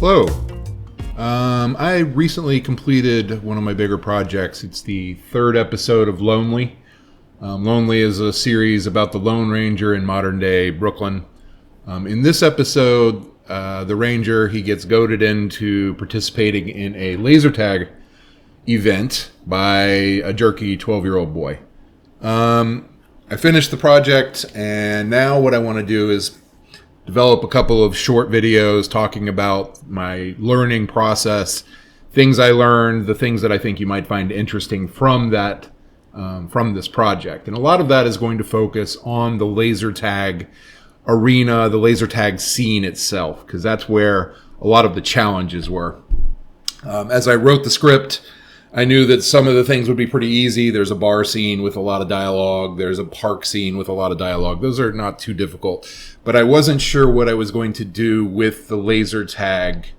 Hello. I recently completed one of my bigger projects. It's the third episode of Lonely. Lonely is a series about the Lone Ranger in modern day Brooklyn. In this episode, the Ranger, he gets goaded into participating in a laser tag event by a jerky 12-year-old boy. I finished the project, and now what I want to do is develop a couple of short videos talking about my learning process, things I learned, the things that I think you might find interesting from that, from this project. And a lot of that is going to focus on the laser tag arena, the laser tag scene itself, because that's where a lot of the challenges were. As I wrote the script, I knew that some of the things would be pretty easy. There's a bar scene with a lot of dialogue. There's a park scene with a lot of dialogue. Those are not too difficult. But I wasn't sure what I was going to do with the laser tag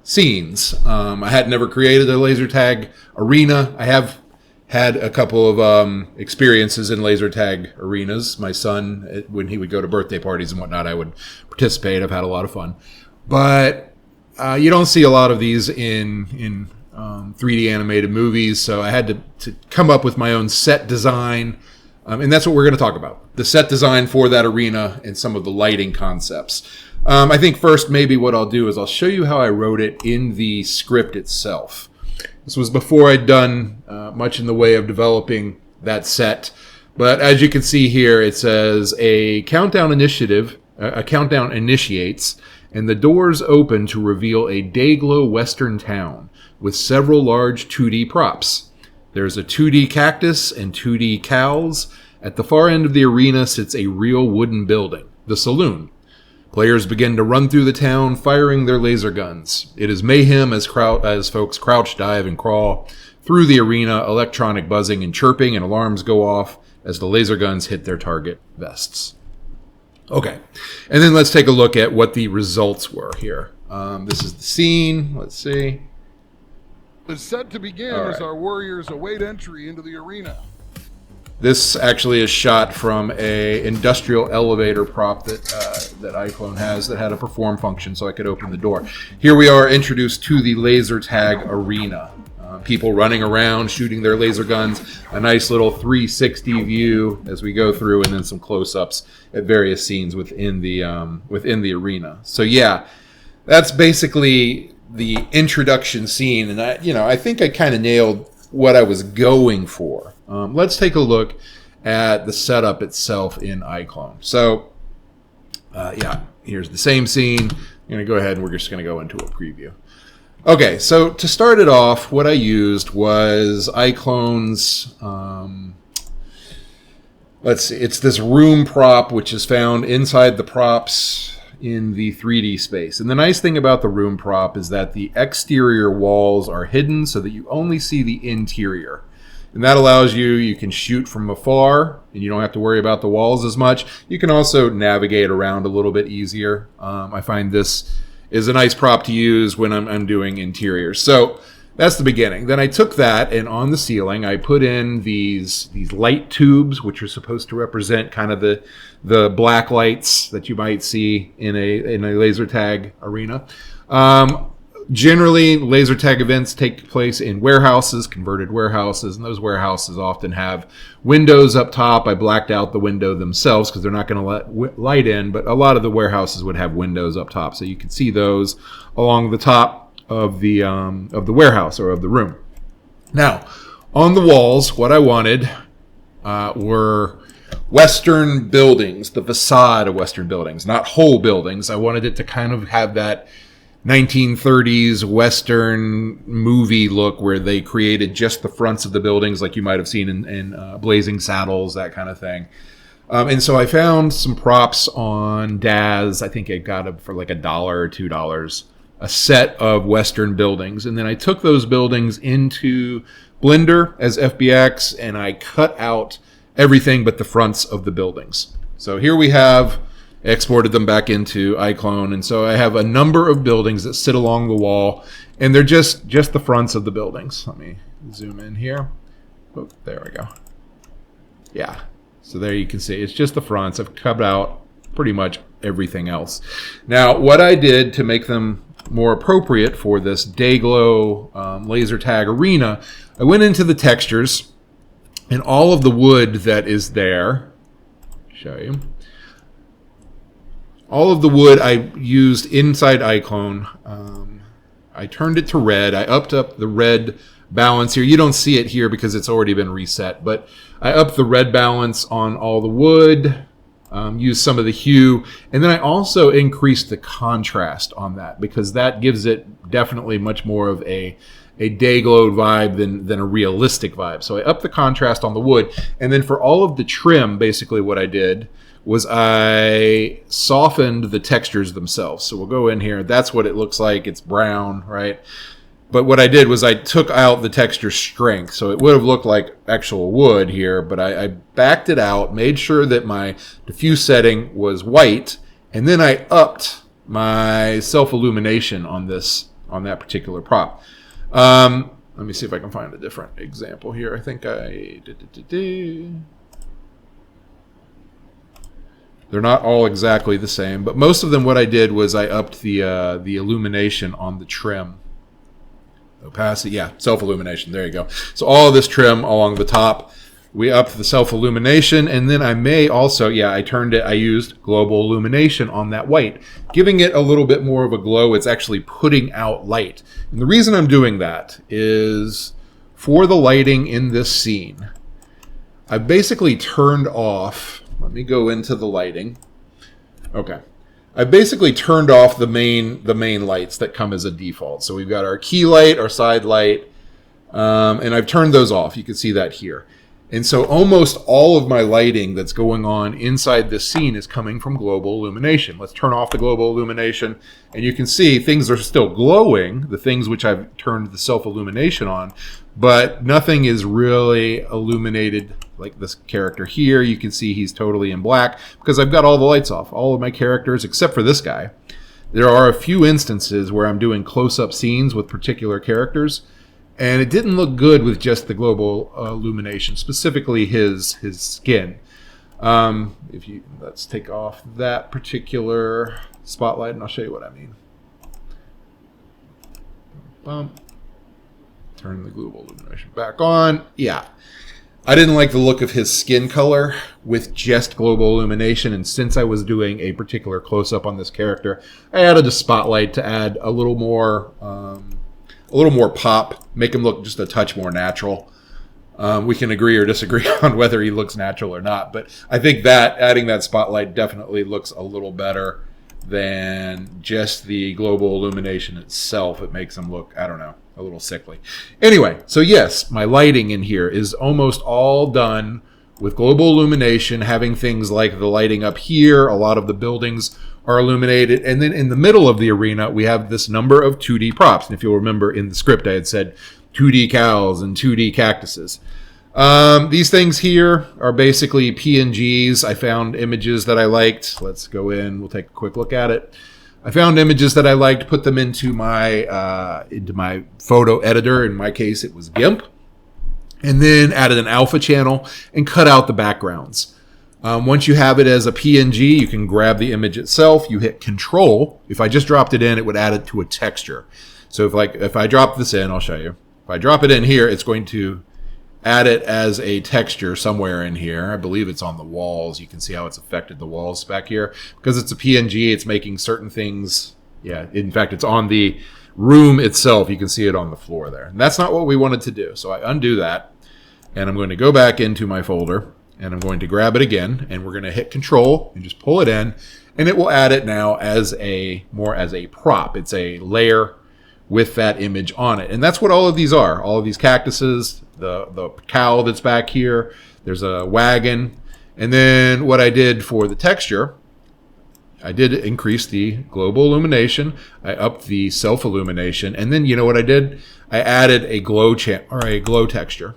scenes. I had never created a laser tag arena. I have had a couple of experiences in laser tag arenas. My son, when he would go to birthday parties and whatnot, I would participate. I've had a lot of fun. But you don't see a lot of these in 3D animated movies, so I had to come up with my own set design, and that's what we're going to talk about. The set design for that arena and some of the lighting concepts. I think first maybe what I'll do is I'll show you how I wrote it in the script itself. This was before I'd done much in the way of developing that set, but as you can see here, it says a countdown initiates, and the doors open to reveal a day-glow western town with several large 2D props. There's a 2D cactus and 2D cows. At the far end of the arena sits a real wooden building, the saloon. Players begin to run through the town, firing their laser guns. It is mayhem as folks crouch, dive, and crawl through the arena, electronic buzzing and chirping, and alarms go off as the laser guns hit their target vests. Okay, and then let's take a look at what the results were here. This is the scene. Let's see. Is set to begin as our warriors await entry into the arena. This actually is shot from a industrial elevator prop that Iclone has that had a perform function, so I could open the door. Here we are introduced to the laser tag arena. People running around, shooting their laser guns. A nice little 360 view as we go through, and then some close-ups at various scenes within the arena. So yeah, that's basically the introduction scene, and I think I kind of nailed what I was going for. Let's take a look at the setup itself in Iclone. So, here's the same scene. I'm going to go ahead and we're just going to go into a preview. Okay, so to start it off, what I used was Iclone's, let's see, it's this room prop which is found inside the props in the 3D space. And the nice thing about the room prop is that the exterior walls are hidden so that you only see the interior. And that allows you can shoot from afar and you don't have to worry about the walls as much. You can also navigate around a little bit easier. I find this is a nice prop to use when I'm doing interiors. So that's the beginning. Then I took that, and on the ceiling I put in these light tubes, which are supposed to represent kind of the black lights that you might see in a laser tag arena. Generally, laser tag events take place in warehouses, converted warehouses, and those warehouses often have windows up top. I blacked out the window themselves because they're not going to let light in, but a lot of the warehouses would have windows up top, so you can see those along the top of the warehouse or of the room. Now, on the walls, what I wanted were Western buildings, the facade of Western buildings, not whole buildings. I wanted it to kind of have that 1930s Western movie look where they created just the fronts of the buildings like you might have seen in Blazing Saddles, that kind of thing. And so I found some props on Daz. I think I got them for like $1 or $2, a set of Western buildings. And then I took those buildings into Blender as FBX, and I cut out everything but the fronts of the buildings. So here we have exported them back into Iclone, and so I have a number of buildings that sit along the wall, and they're just the fronts of the buildings. Let me zoom in here. Oh, there we go. Yeah, so there you can see it's just the fronts. I've cut out pretty much everything else. Now, what I did to make them more appropriate for this Dayglow laser tag arena, I went into the textures, and all of the wood that is there, show you, all of the wood I used inside Iclone. I turned it to red. I upped up the red balance here. You don't see it here because it's already been reset, but I upped the red balance on all the wood, used some of the hue, and then I also increased the contrast on that because that gives it definitely much more of a Dayglow vibe than a realistic vibe. So I upped the contrast on the wood, and then for all of the trim, basically what I did was I softened the textures themselves. So we'll go in here. That's what it looks like. It's brown, right? But what I did was I took out the texture strength. So it would have looked like actual wood here, but I backed it out, made sure that my diffuse setting was white, and then I upped my self-illumination on that particular prop. Let me see if I can find a different example here. I think they're not all exactly the same, but most of them, what I did was I upped the illumination on the trim. Opacity, yeah, self-illumination, there you go. So all of this trim along the top, we upped the self-illumination, and then I may also, I used global illumination on that white, giving it a little bit more of a glow. It's actually putting out light. And the reason I'm doing that is for the lighting in this scene, I've basically turned off. Let me go into the lighting. Okay. I basically turned off the main lights that come as a default. So we've got our key light, our side light, and I've turned those off. You can see that here. And so almost all of my lighting that's going on inside this scene is coming from global illumination. Let's turn off the global illumination, and you can see things are still glowing, the things which I've turned the self-illumination on, but nothing is really illuminated. Like this character here, you can see he's totally in black because I've got all the lights off. All of my characters, except for this guy. There are a few instances where I'm doing close-up scenes with particular characters, and it didn't look good with just the global illumination, specifically his skin. Let's take off that particular spotlight, and I'll show you what I mean. Bump. Turn the global illumination back on. Yeah. I didn't like the look of his skin color with just global illumination, and since I was doing a particular close-up on this character, I added a spotlight to add a little more pop, make him look just a touch more natural. We can agree or disagree on whether he looks natural or not, but I think that adding that spotlight definitely looks a little better than just the global illumination itself. It makes him look, I don't know, a little sickly. Anyway, so yes, my lighting in here is almost all done with global illumination, having things like the lighting up here. A lot of the buildings are illuminated. And then in the middle of the arena, we have this number of 2D props. And if you'll remember in the script, I had said 2D cows and 2D cactuses. These things here are basically PNGs. I found images that I liked. Let's go in. We'll take a quick look at it. I found images that I liked, put them into my photo editor. In my case, it was GIMP. And then added an alpha channel and cut out the backgrounds. Once you have it as a PNG, you can grab the image itself. You hit Control. If I just dropped it in, it would add it to a texture. So if I drop this in, I'll show you. If I drop it in here, it's going to add it as a texture somewhere in here. I believe it's on the walls. You can see how it's affected the walls back here. Because it's a PNG, it's making certain things. Yeah, in fact, it's on the room itself. You can see it on the floor there. And that's not what we wanted to do. So I undo that. And I'm going to go back into my folder. And I'm going to grab it again. And we're going to hit Control and just pull it in. And it will add it now as more as a prop. It's a layer with that image on it. And that's what all of these are. All of these cactuses, the cow that's back here, there's a wagon. And then what I did for the texture, I did increase the global illumination. I upped the self-illumination. And then you know what I did? I added a glow texture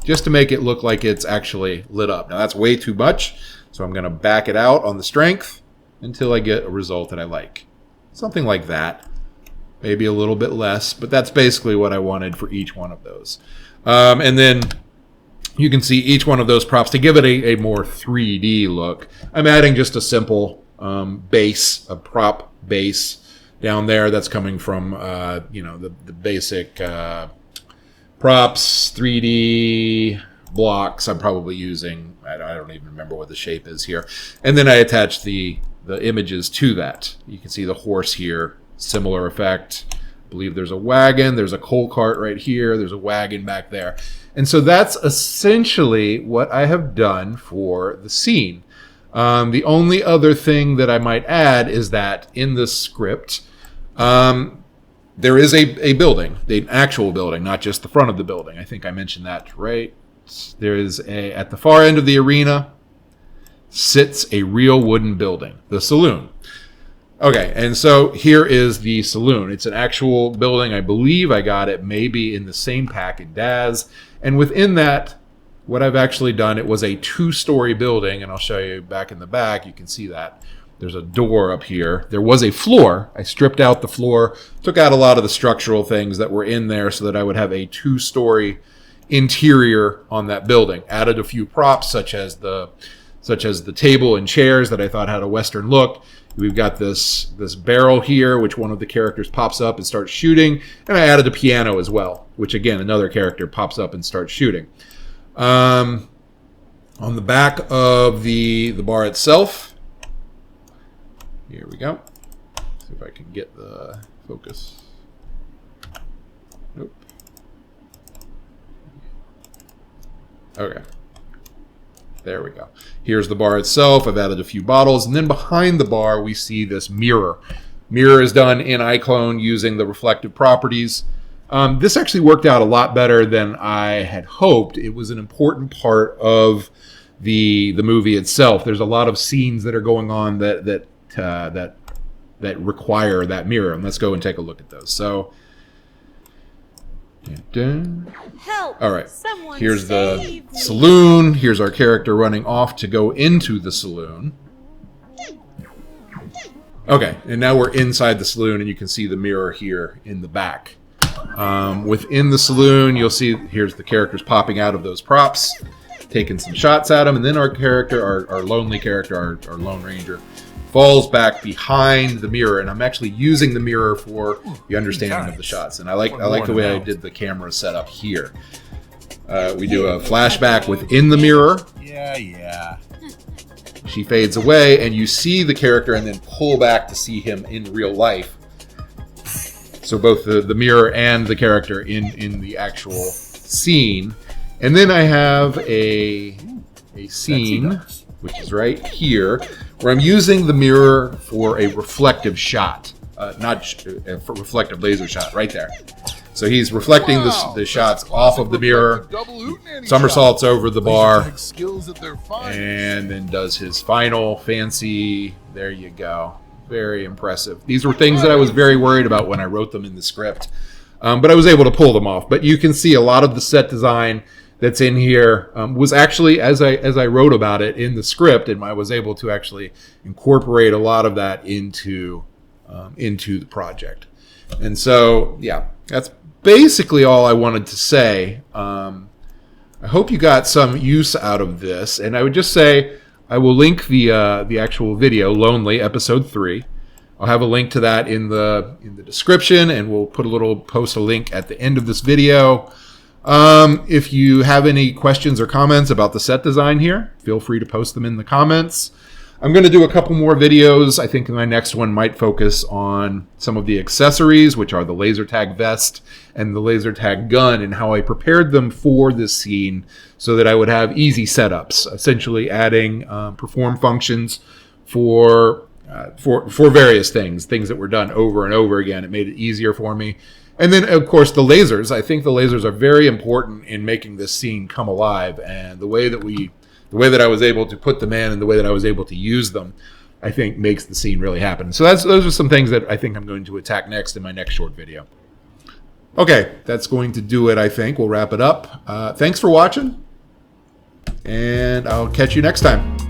just to make it look like it's actually lit up. Now that's way too much. So I'm going to back it out on the strength until I get a result that I like. Something like that. Maybe a little bit less, but that's basically what I wanted for each one of those. And then you can see each one of those props to give it a more 3D look. I'm adding just a simple base, a prop base down there. That's coming from, the basic props, 3D blocks I'm probably using. I don't even remember what the shape is here. And then I attached the images to that. You can see the horse here, similar effect. I believe there's a wagon, there's a coal cart right here, there's a wagon back there. And so that's essentially what I have done for the scene. The only other thing that I might add is that in the script, there is a building, an actual building, not just the front of the building. I think I mentioned that, right? There is at the far end of the arena sits a real wooden building, the saloon. Okay, and so here is the saloon. It's an actual building. I believe I got it maybe in the same pack in Daz. And within that, what I've actually done, it was a 2-story building, and I'll show you back in the back. You can see that. There's a door up here. There was a floor. I stripped out the floor, took out a lot of the structural things that were in there so that I would have a 2-story interior on that building. Added a few props such as the table and chairs that I thought had a Western look. We've got this barrel here, which one of the characters pops up and starts shooting. And I added a piano as well, which again, another character pops up and starts shooting. On the back of the bar itself, here we go. See if I can get the focus. Nope. Okay. There we go. Here's the bar itself. I've added a few bottles. And then behind the bar, we see this mirror. Mirror is done in Iclone using the reflective properties. This actually worked out a lot better than I had hoped. It was an important part of the movie itself. There's a lot of scenes that are going on that require that mirror. And let's go and take a look at those. So, help! All right, Someone here's the save me. saloon. Here's our character running off to go into the saloon. Okay, and now we're inside the saloon, and you can see the mirror here in the back. Within the saloon, you'll see here's the characters popping out of those props, taking some shots at them, and then our character, our lonely character, our Lone Ranger, falls back behind the mirror, and I'm actually using the mirror for the understanding of the shots. And I like the way I did the camera setup here. We do a flashback within the mirror. Yeah. She fades away, and you see the character, and then pull back to see him in real life. So both the mirror and the character in the actual scene. And then I have a scene, which is right here, where I'm using the mirror for a reflective shot, not for reflective laser shot, right there. So he's reflecting the shots off of the mirror, somersaults over the bar, and then does his final fancy, there you go. Very impressive. These were things that I was very worried about when I wrote them in the script, but I was able to pull them off. But you can see a lot of the set design that's in here was actually, as I wrote about it in the script, and I was able to actually incorporate a lot of that into the project. And so, yeah, that's basically all I wanted to say. I hope you got some use out of this, and I would just say I will link the actual video, Lonely, episode 3. I'll have a link to that in the description, and we'll post a link at the end of this video. If you have any questions or comments about the set design here, feel free to post them in the comments. I'm going to do a couple more videos. I think my next one might focus on some of the accessories, which are the laser tag vest and the laser tag gun, and how I prepared them for this scene so that I would have easy setups, essentially adding perform functions for various things that were done over and over again. It made it easier for me. And then, of course, the lasers. I think the lasers are very important in making this scene come alive. And the way that I was able to put them in and the way that I was able to use them, I think makes the scene really happen. So those are some things that I think I'm going to attack next in my next short video. Okay, that's going to do it, I think. We'll wrap it up. Thanks for watching, and I'll catch you next time.